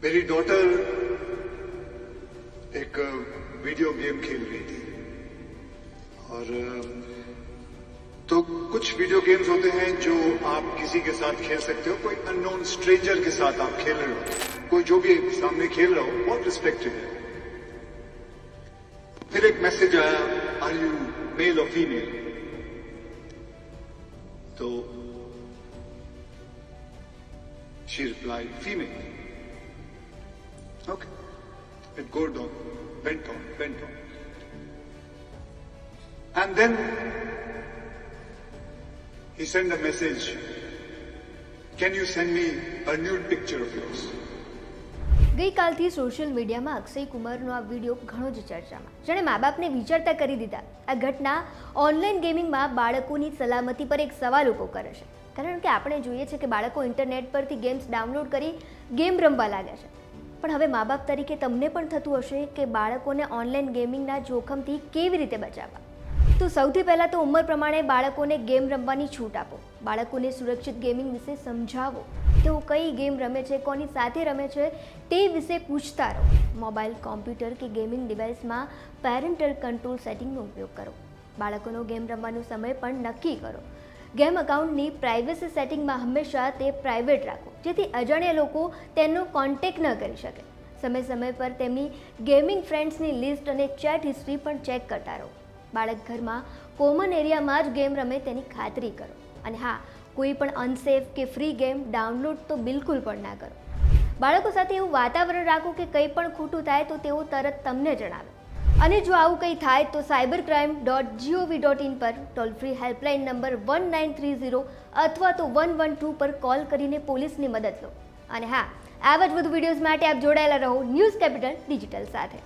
मेरी डॉटर एक video game खेल रही थी और तो कुछ वीडियो गेम्स होते हैं जो आप किसी के साथ खेल सकते हो, कोई अननोन स्ट्रेंजर के साथ आप खेल रहे हो, कोई जो भी सामने खेल रहा हो बहुत रिस्पेक्टेड है। फिर एक मैसेज आया, आर यू मेल और फीमेल? तो she reply female. Okay. It goes on, went on. And then he sent a message, can you send me a nude picture of yours? ગઈકાલથી સોશિયલ મીડિયામાં અક્ષય કુમારનો આ video ઘણો જ ચર્ચામાં, જેણે મા બાપને વિચારતા કરી દીધા। આ ઘટના ઓનલાઈન ગેમિંગમાં બાળકોની સલામતી પર એક સવાલ ઊભો કરે છે, કારણ કે આપણે જોઈએ છીએ કે બાળકો ઇન્ટરનેટ પરથી ગેમ્સ ડાઉનલોડ કરી ગેમ રમવા લાગે છે। પણ હવે મા બાપ તરીકે તમને પણ થતું હશે કે બાળકોને ઓનલાઈન ગેમિંગના જોખમથી કેવી રીતે બચાવવા? તો સૌથી પહેલાં તો ઉંમર પ્રમાણે બાળકોને ગેમ રમવાની છૂટ આપો, બાળકોને સુરક્ષિત ગેમિંગ વિશે સમજાવો, તેઓ કઈ ગેમ રમે છે, કોની સાથે રમે છે તે વિશે પૂછતા રહો। મોબાઈલ, કોમ્પ્યુટર કે ગેમિંગ ડિવાઇસમાં પેરેન્ટલ કંટ્રોલ સેટિંગનો ઉપયોગ કરો, બાળકોનો ગેમ રમવાનો સમય પણ નક્કી કરો। ગેમ અકાઉન્ટની પ્રાઇવસી સેટિંગમાં હંમેશા તે પ્રાઇવેટ રાખો, જેથી અજાણ્યા લોકો તેનો કોન્ટેક્ટ ન કરી શકે। સમય પર તેમની ગેમિંગ ફ્રેન્ડ્સની લિસ્ટ અને ચેટ હિસ્ટ્રી પણ ચેક કરતા રહો। બાળક ઘરમાં કોમન એરિયામાં જ ગેમ રમે તેની ખાતરી કરો, અને હા, કોઈ પણ અનસેફ કે ફ્રી ગેમ ડાઉનલોડ તો બિલકુલ પણ ના કરો। બાળકો સાથે એવું વાતાવરણ રાખો કે કંઈ પણ ખોટું થાય તો તેઓ તરત તમને જણાવે, અને જો આવું કંઈ થાય તો cybercrime.gov.in પર ટોલ ફ્રી હેલ્પલાઇન નંબર 1930 અથવા તો 112 પર કોલ કરીને પોલીસની મદદ લો। અને હા, આવા જ વધુ વિડીયોઝ માટે આપ જોડાયેલા રહો ન્યૂઝ કેપિટલ ડિજિટલ સાથે।